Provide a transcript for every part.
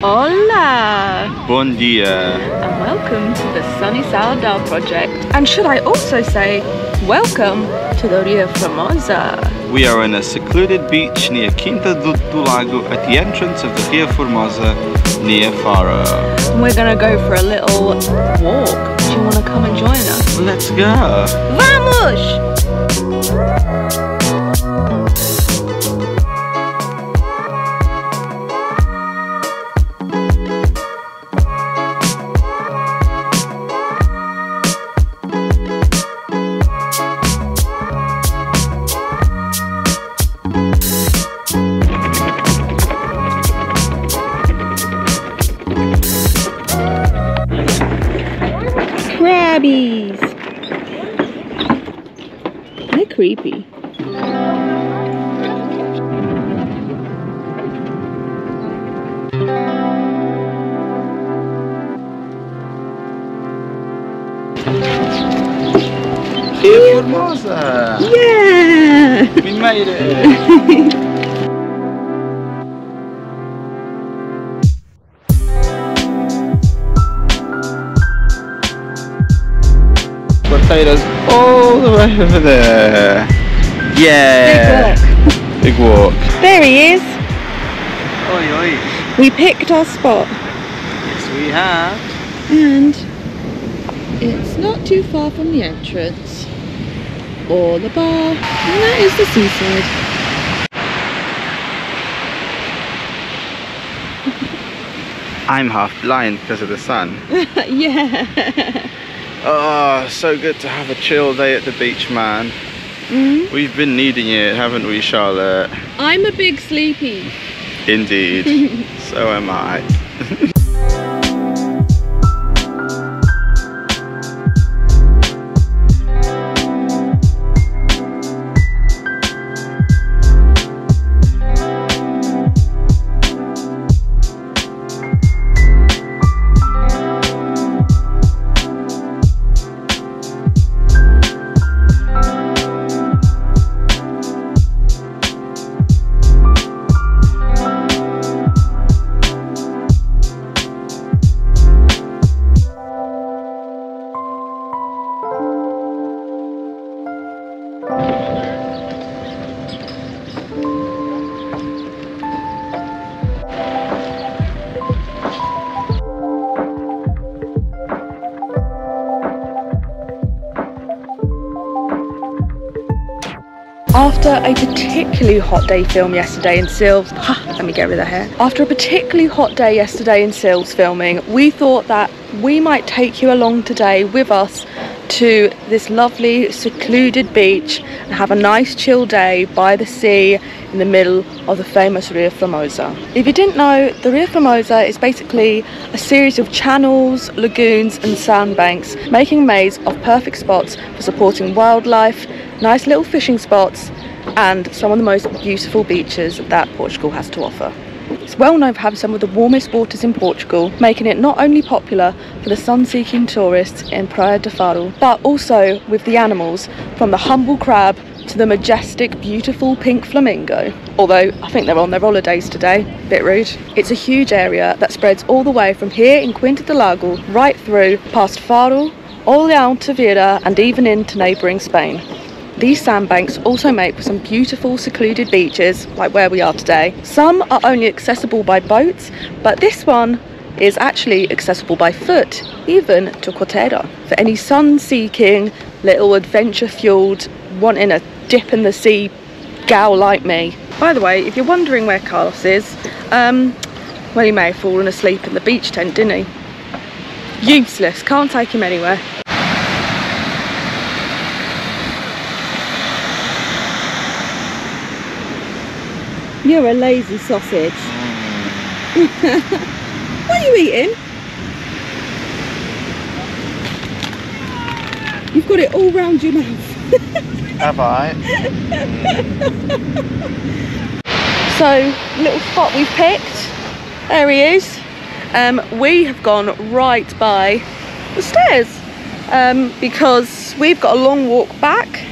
Hola! Bon dia! And welcome to the Sunny Sourdough Project. And should I also say, welcome to the Ria Formosa. We are on a secluded beach near Quinta do Lago at the entrance of the Ria Formosa near Faro. We're gonna go for a little walk. Do you wanna come and join us? Let's go! Vamos! Crabbies! They're creepy. Ria Formosa! Yeah! We made it! Quarteira's all the way over there. Yeah! Big walk. Big walk. There he is! Oi oi! We picked our spot. Yes we have. And it's not too far from the entrance or the bar, and that is the seaside. I'm half blind because of the sun. Yeah. Oh, so good to have a chill day at the beach, man. Mm-hmm. We've been needing it, haven't we, Charlotte? I'm a big sleepy. Indeed. So am I. After a particularly hot day film yesterday in Silves, let me get rid of the hair. After a particularly hot day yesterday in Silves filming, we thought that we might take you along today with us to this lovely secluded beach and have a nice chill day by the sea in the middle of the famous Ria Formosa. If you didn't know, the Ria Formosa is basically a series of channels, lagoons and sandbanks, making a maze of perfect spots for supporting wildlife, nice little fishing spots and some of the most beautiful beaches that Portugal has to offer. It's well known for having some of the warmest waters in Portugal, making it not only popular for the sun-seeking tourists in Praia de Faro, but also with the animals, from the humble crab to the majestic, beautiful pink flamingo. Although, I think they're on their holidays today, bit rude. It's a huge area that spreads all the way from here in Quinta do Lago, right through past Faro, all down to Vieira and even into neighbouring Spain. These sandbanks also make for some beautiful secluded beaches, like where we are today. Some are only accessible by boats, but this one is actually accessible by foot, even to Quarteira. For any sun-seeking, little adventure-fueled, wanting a dip in the sea gal like me. By the way, if you're wondering where Carlos is, well, he may have fallen asleep in the beach tent, didn't he? Useless, can't take him anywhere. You're a lazy sausage. What are you eating? You've got it all round your mouth. Have I? So, little spot we've picked. There he is. We have gone right by the stairs because we've got a long walk back.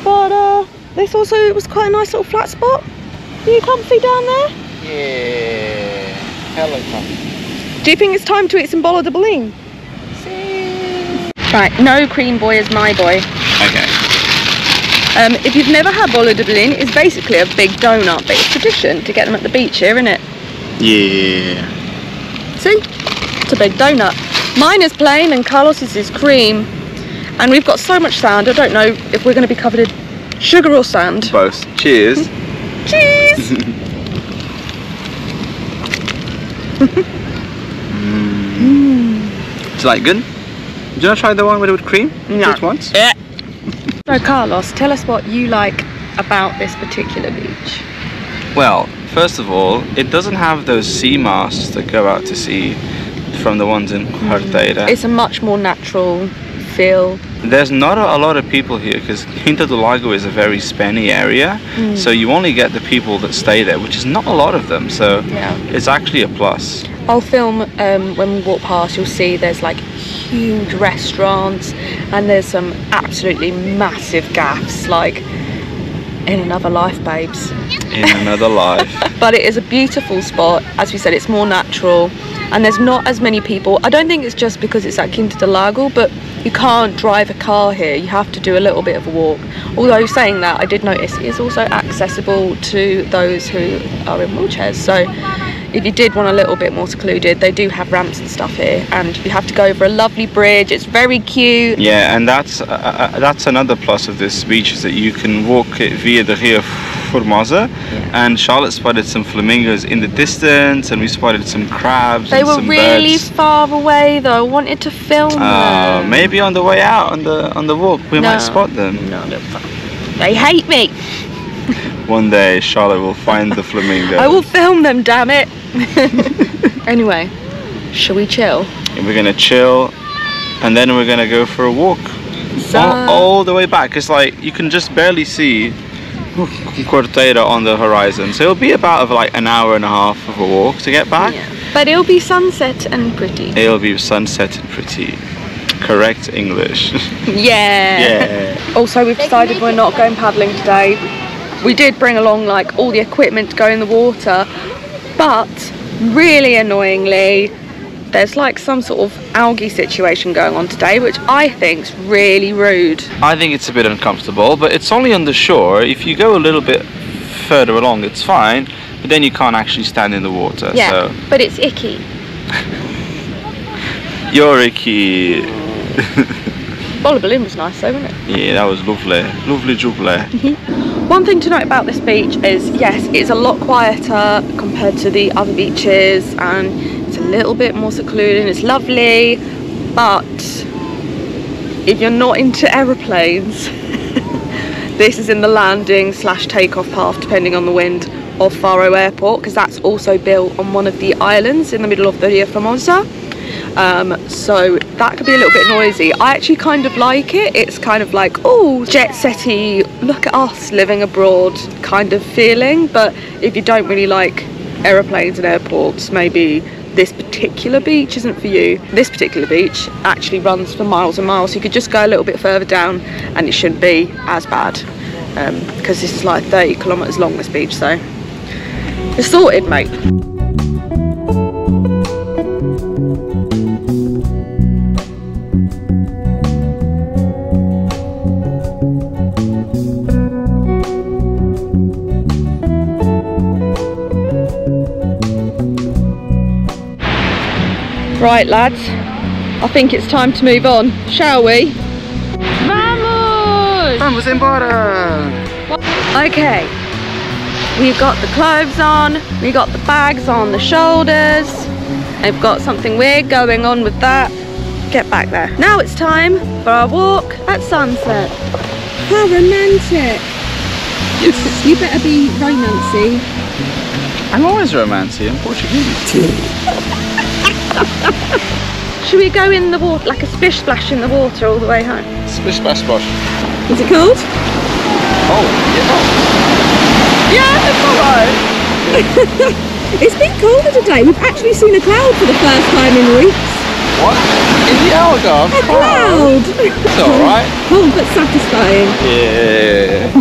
But this also was quite a nice little flat spot. Are you comfy down there? Yeah. Hello, Tom. Do you think it's time to eat some bolo de boline? Right, no cream boy is my boy. Okay. If you've never had bolo de boline, it's basically a big donut, but it's tradition to get them at the beach here, isn't it? Yeah. See? It's a big donut. Mine is plain and Carlos's is cream. And we've got so much sand, I don't know if we're going to be covered in sugar or sand. Both. Cheers. Cheers! It's like good. Do you want to try the one with whipped cream? No. Which ones? Yeah. So Carlos, tell us what you like about this particular beach. Well, first of all, it doesn't have those sea masts that go out to sea from the ones in Quarteira. It's a much more natural feel. There's not a lot of people here because Quinta do Lago is a very spenny area, so you only get the people that stay there, which is not a lot of them, so Yeah. it's actually a plus. I'll film when we walk past, you'll see there's like huge restaurants and there's some absolutely massive gaffs, like in another life, babes. In another life. But it is a beautiful spot. As we said, it's more natural and there's not as many people. I don't think it's just because it's at Quinta do Lago, but you can't drive a car here. You have to do a little bit of a walk. Although saying that, I did notice it is also accessible to those who are in wheelchairs. So if you did want a little bit more secluded, they do have ramps and stuff here, and you have to go over a lovely bridge. It's very cute. Yeah, and that's another plus of this beach, is that you can walk it via the Ria Formosa, and Charlotte spotted some flamingos in the distance, and we spotted some crabs. They and were some really birds. far away though. I wanted to film them. Maybe on the way out on the walk we might spot them. No, they hate me. One day Charlotte will find the flamingos. I will film them, damn it. Anyway, shall we chill? And we're gonna chill, and then we're gonna go for a walk all the way back. It's like you can just barely see Quarteira on the horizon, so it'll be about like an hour and a half of a walk to get back. Yeah. But it'll be sunset and pretty. It'll be sunset and pretty. Correct English. Yeah. Yeah. Also, we've decided we're not going paddling today. We did bring along like all the equipment to go in the water, but really annoyingly, there's like some sort of algae situation going on today, which I think's really rude. I think it's a bit uncomfortable, but it's only on the shore. If you go a little bit further along, it's fine, but then you can't actually stand in the water. Yeah, so. but it's icky. You're icky. Bolo balloon was nice though, wasn't it? Yeah, that was lovely. Lovely jubbly. One thing to note about this beach is, yes, it's a lot quieter compared to the other beaches, and it's a little bit more secluded. It's lovely, but if you're not into aeroplanes, this is in the landing / takeoff path, depending on the wind, of Faro Airport, because that's also built on one of the islands in the middle of the Ria Formosa. So that could be a little bit noisy. I actually kind of like it. It's kind of like, oh, jet setty, look at us living abroad kind of feeling. But if you don't really like aeroplanes and airports, maybe this particular beach isn't for you. This particular beach actually runs for miles and miles, so you could just go a little bit further down and it shouldn't be as bad, because this is like 30 kilometers long, this beach, so it's sorted, mate. Right, lads, I think it's time to move on, shall we? Vamos! Vamos embora! Okay, we've got the clothes on, we got the bags on the shoulders, I've got something weird going on with that. Get back there. Now it's time for our walk at sunset. How romantic! Yes. You better be romancy. I'm always romantic. I'm Portuguese. Should we go in the water, like a splish splash in the water all the way home? Splish splash splash. Is it cold? Oh, Yeah, it's alright. It's been colder today. We've actually seen a cloud for the first time in weeks. what? In the Algarve? A cloud! It's alright. Cold but satisfying. Yeah.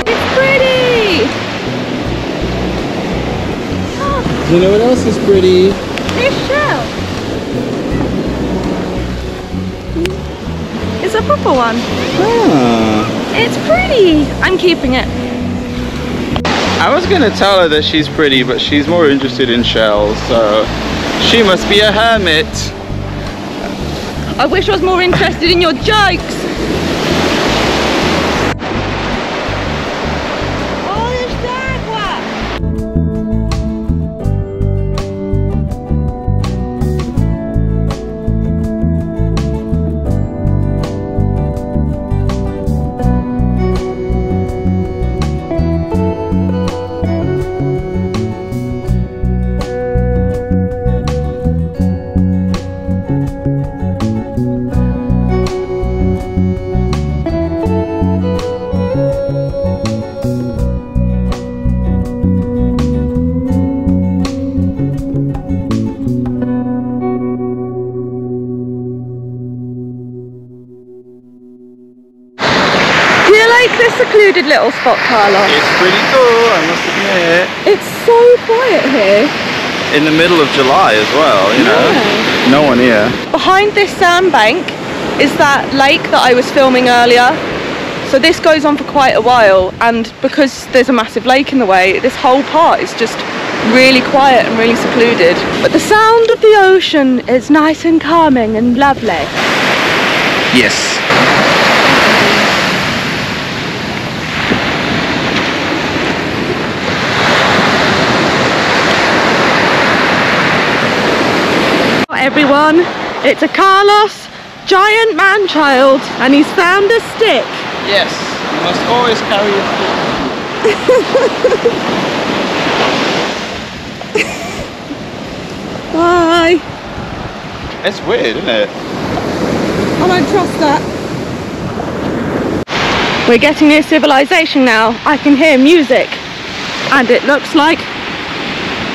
It's pretty! You know what else is pretty? This shell. It's a proper one. Ah. It's pretty. I'm keeping it. I was gonna tell her that she's pretty, but she's more interested in shells, so she must be a hermit. I wish I was more interested in your jokes. This secluded little spot, Carla. It's pretty cool, I must admit. It's so quiet here. In the middle of July as well, you know. No one here. Behind this sandbank is that lake that I was filming earlier. So this goes on for quite a while, and because there's a massive lake in the way, this whole part is just really quiet and really secluded. But the sound of the ocean is nice and calming and lovely. Yes. Everyone, it's a Carlos giant man-child, and he's found a stick. Yes, you must always carry a stick. Bye. It's weird, isn't it? I don't trust that. We're getting near civilization now. I can hear music, and it looks like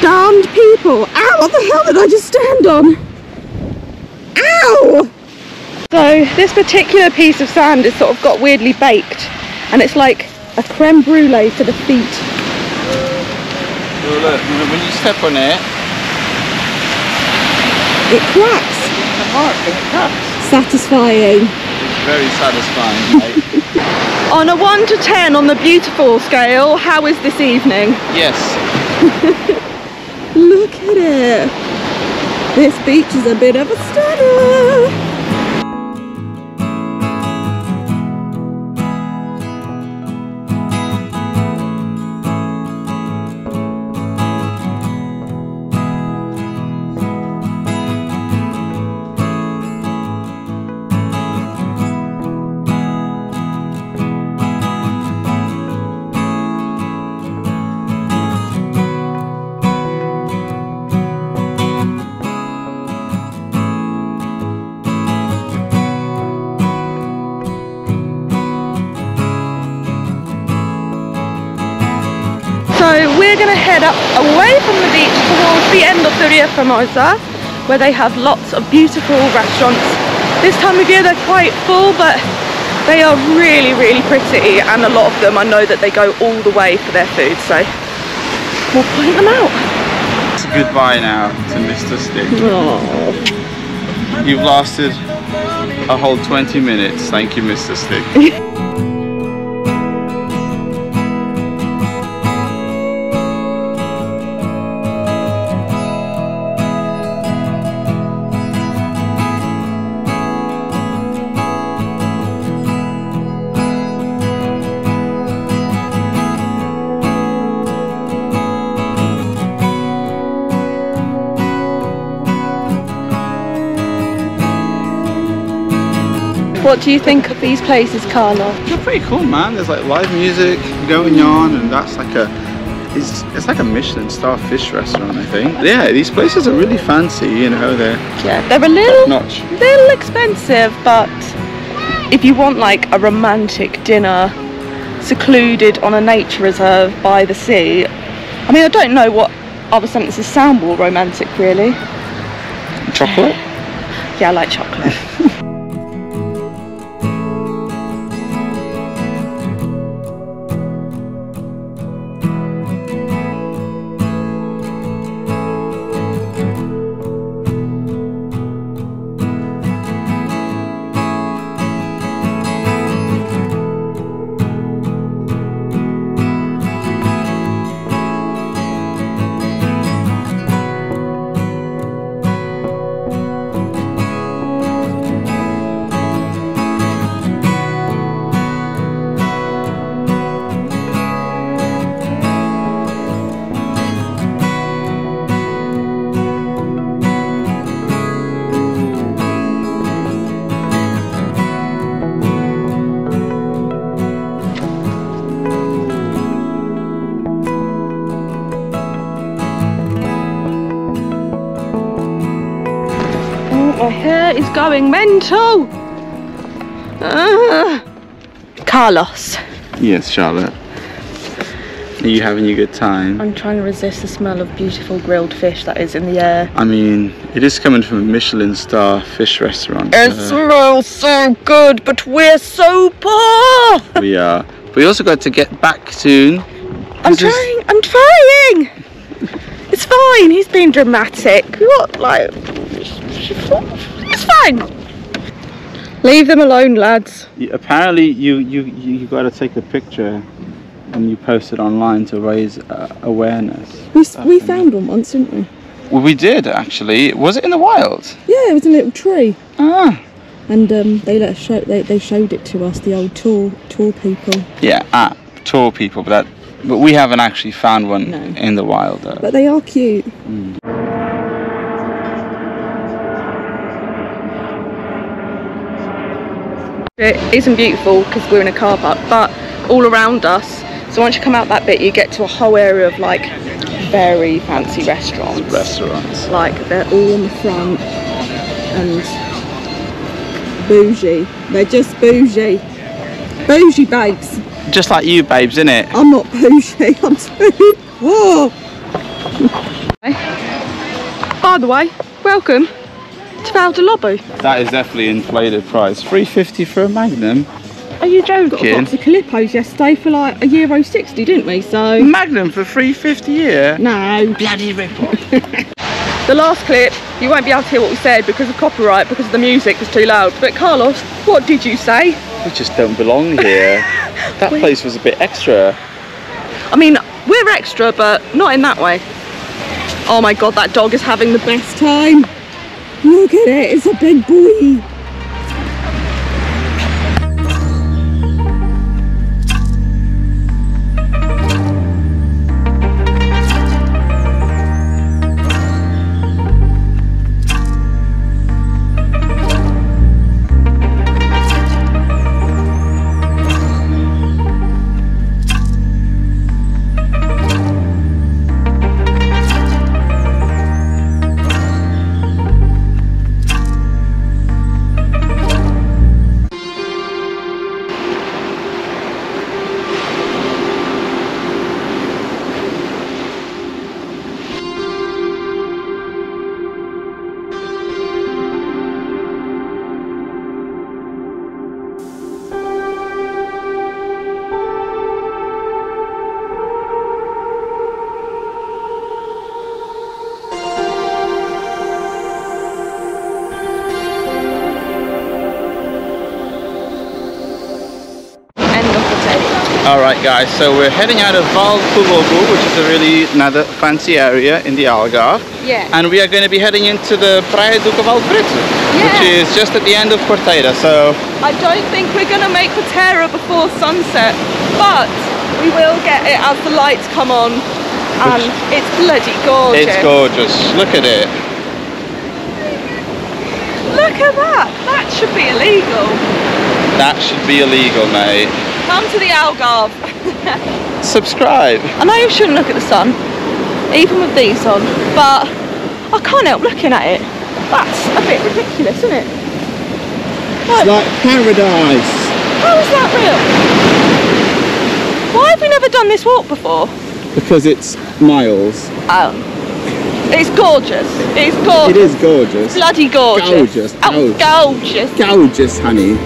damned people. Ow, what the hell did I just stand on? Ow! So this particular piece of sand is sort of got weirdly baked, and it's like a creme brulee for the feet. Oh, look, when you step on it, it cracks. The mark and it cracks. Satisfying. It's very satisfying, mate. On a 1 to 10 on the beautiful scale, how is this evening? Yes. Look at it. This beach is a bit of a stunner. So we're going to head up away from the beach towards the end of the Ria Formosa, where they have lots of beautiful restaurants. This time of year they're quite full, but they are really, really pretty, and a lot of them I know that they go all the way for their food, so we'll point them out. It's goodbye now to Mr. Stick. Aww. You've lasted a whole 20 minutes. Thank you, Mr. Stick. What do you think of these places, Carlo? They're pretty cool, man. There's like live music going on, and that's like it's like a Michelin star fish restaurant, I think. Yeah, these places are really fancy, you know. They're a little notch. Little expensive, but if you want like a romantic dinner secluded on a nature reserve by the sea, I mean, I don't know what other sentences sound more romantic, really. Chocolate? Yeah, I like chocolate. My hair is going mental. Carlos. Yes, Charlotte. Are you having a good time? I'm trying to resist the smell of beautiful grilled fish that is in the air. I mean, it is coming from a Michelin star fish restaurant. It smells so good, but we're so poor. We are. We also got to get back soon. I'm trying. It's fine. He's being dramatic. What, like? It's fine. Leave them alone, lads. Apparently, you got to take a picture and you post it online to raise awareness. We found one once, didn't we? Well, we did actually. Was it in the wild? Yeah, it was a little tree. Ah. And they let us show. They showed it to us, the old tour people. Yeah, tour people, but we haven't actually found one in the wild though. But they are cute. Mm. It isn't beautiful because we're in a car park, but all around us. So once you come out that bit, you get to a whole area of like very fancy restaurants. Like they're all on the front and bougie. They're just bougie. Bougie babes. Just like you babes, innit? I'm not bougie, I'm too poor. By the way, welcome to Val de Lobo. That is definitely inflated price. $3.50 for a Magnum. Are you joking? Got a box of Calippos yesterday for like €1.60, didn't we? So Magnum for $3.50 a year? No. Bloody rip-off. The last clip, you won't be able to hear what we said because of copyright, because the music was too loud. But Carlos, what did you say? We just don't belong here. That place was a bit extra. I mean, we're extra, but not in that way. Oh my God, that dog is having the best time. Look at it, it's a big boy. Alright guys, so we're heading out of Val de Lobo, which is a really another fancy area in the Algarve. Yeah. And we are going to be heading into the Praia do Cavalo Preto, which is just at the end of Quarteira. So I don't think we're going to make Quarteira before sunset, but we will get it as the lights come on, and it's bloody gorgeous. It's gorgeous. Look at it. Look at that. That should be illegal. That should be illegal, mate. Come to the Algarve. Subscribe. I know you shouldn't look at the sun, even with these on, but I can't help looking at it. That's a bit ridiculous, isn't it? It's like paradise. How is that real? Why have we never done this walk before? Because it's miles. Oh. It's gorgeous. It's gorgeous. It is gorgeous. Bloody gorgeous. Gorgeous. Oh, gorgeous. Gorgeous, honey.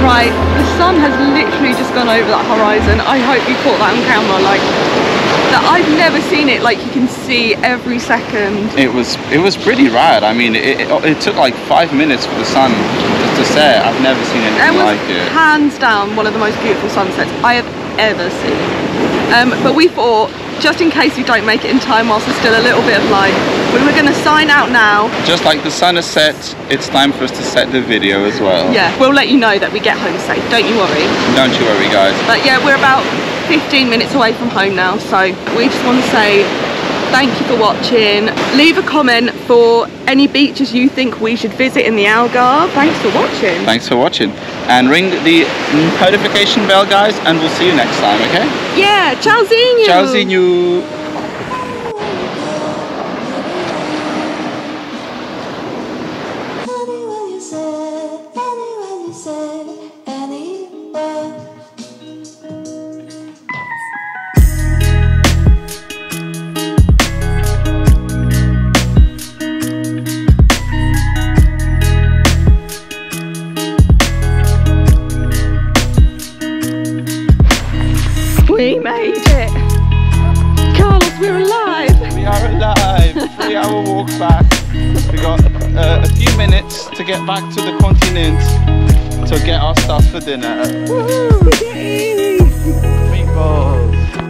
Right, the sun has literally just gone over that horizon. I hope you caught that on camera. Like, that I've never seen it. Like, you can see every second. It was pretty rad. I mean, it took like 5 minutes for the sun just to set. I've never seen anything like it. Hands down one of the most beautiful sunsets I have ever seen. But we thought, just in case we don't make it in time whilst there's still a little bit of light, we were going to sign out now. Just like the sun has set, it's time for us to set the video as well. Yeah, we'll let you know that we get home safe, don't you worry. Don't you worry, guys. But yeah, we're about 15 minutes away from home now, so we just want to say thank you for watching. Leave a comment for any beaches you think we should visit in the Algarve. Thanks for watching. Thanks for watching. And ring the notification bell, guys, and we'll see you next time, okay? Yeah, tchauzinho. Tchauzinho. We made it! Carlos, we're alive! We are alive! 3-hour walk back. We got a few minutes to get back to the continent to get our stuff for dinner. Woohoo!